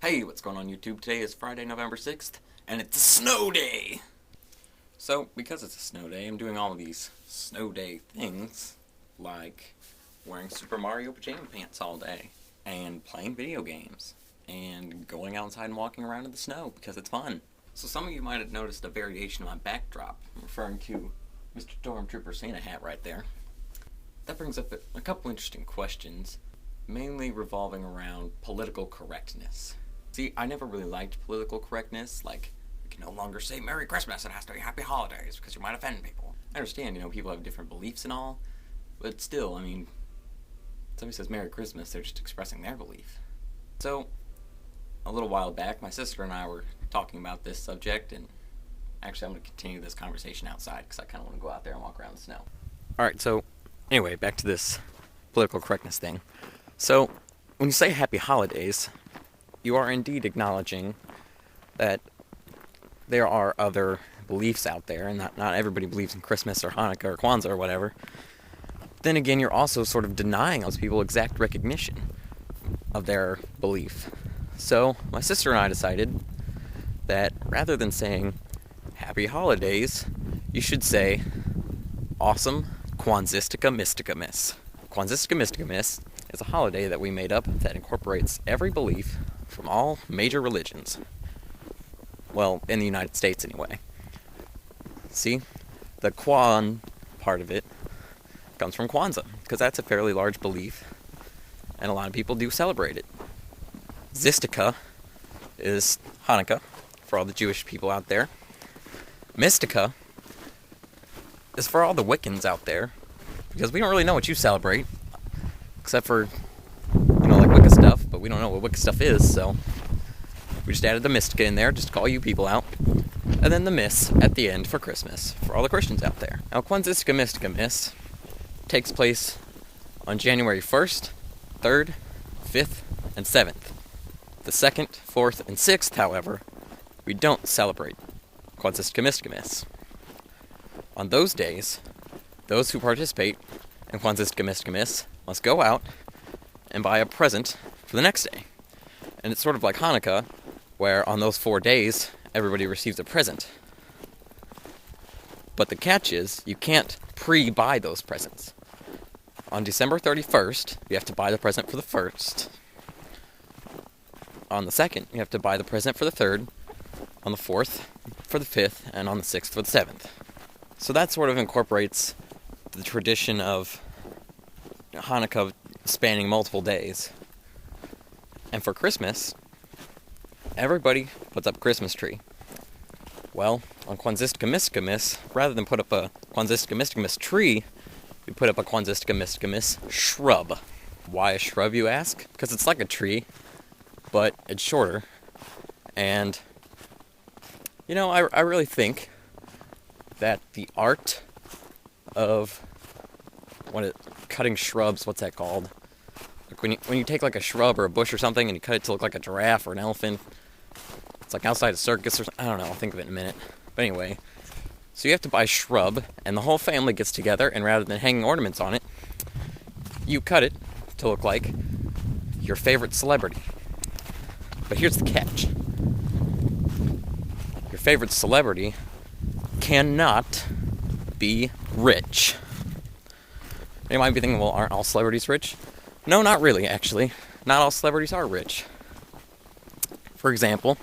Hey, what's going on YouTube? Today is Friday, November 6th, and it's a snow day! So, because it's a snow day, I'm doing all of these snow day things, like wearing Super Mario pajama pants all day, and playing video games, and going outside and walking around in the snow, because it's fun. So some of you might have noticed a variation of my backdrop. I'm referring to Mr. Stormtrooper Santa hat right there. That brings up a couple interesting questions, mainly revolving around political correctness. See, I never really liked political correctness, like, you can no longer say Merry Christmas, it has to be Happy Holidays, because you might offend people. I understand, people have different beliefs and all, but still, somebody says Merry Christmas, they're just expressing their belief. So, a little while back, my sister and I were talking about this subject, and actually I'm going to continue this conversation outside, because I kind of want to go out there and walk around the snow. Alright, so, anyway, back to this political correctness thing. So, when you say Happy Holidays, you are indeed acknowledging that there are other beliefs out there, and not everybody believes in Christmas or Hanukkah or Kwanzaa or whatever. Then again, you're also sort of denying those people exact recognition of their belief. So, my sister and I decided that rather than saying Happy Holidays, you should say Awesome Kwanzisticamysticamas. Kwanzisticamysticamas is a holiday that we made up that incorporates every belief from all major religions. Well, in the United States anyway. See, the Kwan part of it comes from Kwanzaa, because that's a fairly large belief, and a lot of people do celebrate it. Zistica is Hanukkah, for all the Jewish people out there. Mystica is for all the Wickens out there, because we don't really know what you celebrate, except for, like Wicca stuff, but we don't know what Wicca stuff is, so we just added the Mystica in there just to call you people out, and then the Miss at the end for Christmas, for all the Christians out there. Now, Kwanzisticamysticamas takes place on January 1st, 3rd, 5th, and 7th. The 2nd, 4th, and 6th, however, we don't celebrate Kwanzisticamysticamas. On those days, those who participate in Kwanzisticamysticamas must go out and buy a present for the next day. And it's sort of like Hanukkah, where on those 4 days, everybody receives a present. But the catch is, you can't pre-buy those presents. On December 31st, you have to buy the present for the 1st. On the 2nd, you have to buy the present for the 3rd. On the 4th, for the 5th, and on the 6th for the 7th. So that sort of incorporates the tradition of Hanukkah spanning multiple days. And for Christmas, everybody puts up a Christmas tree. Well, on Kwanzisticamysticamas, rather than put up a Kwanzisticamysticamas tree, we put up a Kwanzisticamysticamas shrub. Why a shrub, you ask? Because it's like a tree, but it's shorter. And, I really think that the art of cutting shrubs, what's that called? Like when you take like a shrub or a bush or something and you cut it to look like a giraffe or an elephant. It's like outside a circus or something. I don't know, I'll think of it in a minute. But anyway, so you have to buy shrub, and the whole family gets together, and rather than hanging ornaments on it, you cut it to look like your favorite celebrity. But here's the catch. Your favorite celebrity cannot be rich. You might be thinking, well, aren't all celebrities rich? No, not really, actually. Not all celebrities are rich. For example,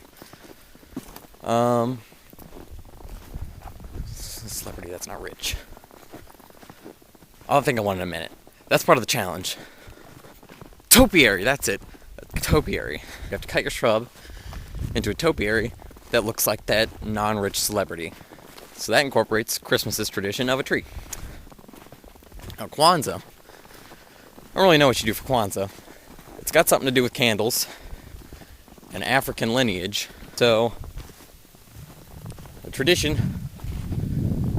a celebrity that's not rich. I'll think of one in a minute. That's part of the challenge. Topiary, that's it. A topiary. You have to cut your shrub into a topiary that looks like that non-rich celebrity. So that incorporates Christmas's tradition of a tree. Now, Kwanzaa, I don't really know what you do for Kwanzaa. It's got something to do with candles and African lineage. So, the tradition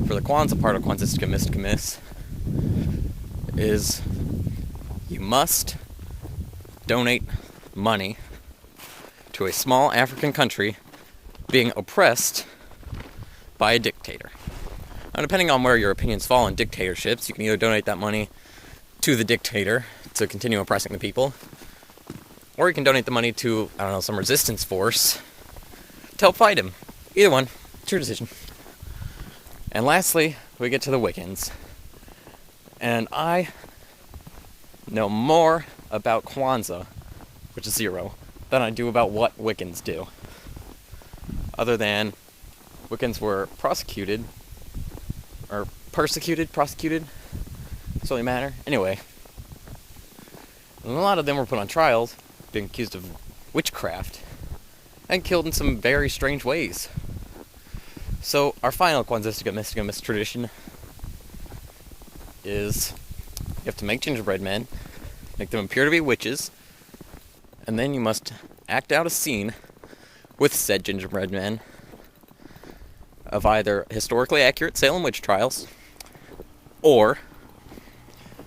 for the Kwanzaa part of Kwanzisticamysticamas is you must donate money to a small African country being oppressed by a dictator. Now, depending on where your opinions fall in dictatorships, you can either donate that money to the dictator to continue oppressing the people, Or you can donate the money to, I don't know, some resistance force to help fight him. Either one. It's your decision. And lastly, we get to the Wickens. And I know more about Kwanzaa, which is 0, than I do about what Wickens do. Other than Wickens were prosecuted, or prosecuted, doesn't really matter. Anyway, and a lot of them were put on trials, being accused of witchcraft, and killed in some very strange ways. So, our final Kwanzisticamysticamas tradition is you have to make gingerbread men, make them appear to be witches, and then you must act out a scene with said gingerbread men of either historically accurate Salem witch trials or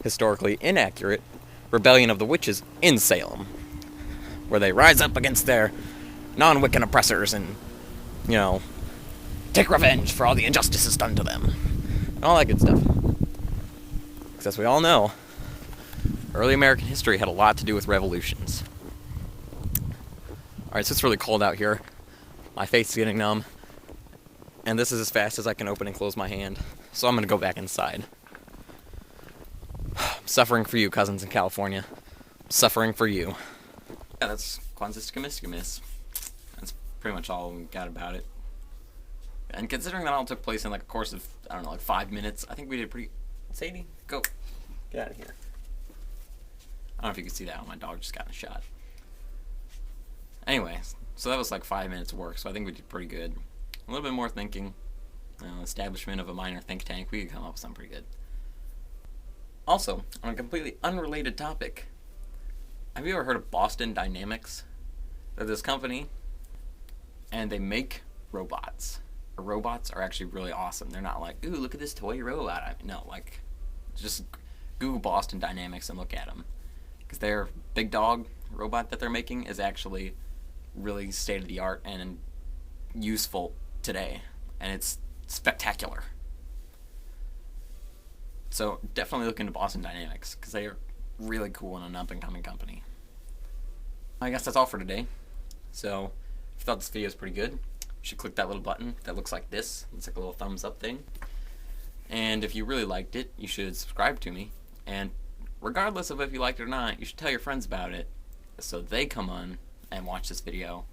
historically inaccurate rebellion of the witches in Salem, where they rise up against their non-Wiccan oppressors and, take revenge for all the injustices done to them, and all that good stuff. Because as we all know, early American history had a lot to do with revolutions. Alright, so it's really cold out here. My face is getting numb. And this is as fast as I can open and close my hand. So I'm going to go back inside. I'm suffering for you, cousins in California. I'm suffering for you. Yeah, that's Kwanzisticamysticamas. That's pretty much all we got about it. And considering that all took place in a course of, 5 minutes, I think we did pretty... Sadie, go. Get out of here. I don't know if you can see that. My dog just got in a shot. Anyway, so that was 5 minutes of work, so I think we did pretty good. A little bit more thinking. Establishment of a minor think tank. We could come up with something pretty good. Also, on a completely unrelated topic, have you ever heard of Boston Dynamics? They're this company, and they make robots. The robots are actually really awesome. They're not ooh, look at this toy robot. No, just Google Boston Dynamics and look at them. Because their big dog robot that they're making is actually really state-of-the-art and useful today. And it's spectacular. So definitely look into Boston Dynamics, because they are really cool and an up-and-coming company. I guess that's all for today. So if you thought this video was pretty good, you should click that little button that looks like this. It's like a little thumbs up thing. And if you really liked it, you should subscribe to me. And regardless of if you liked it or not, you should tell your friends about it so they come on and watch this video.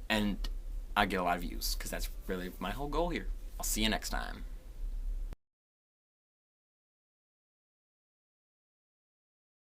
And I get a lot of views, because that's really my whole goal here. I'll see you next time.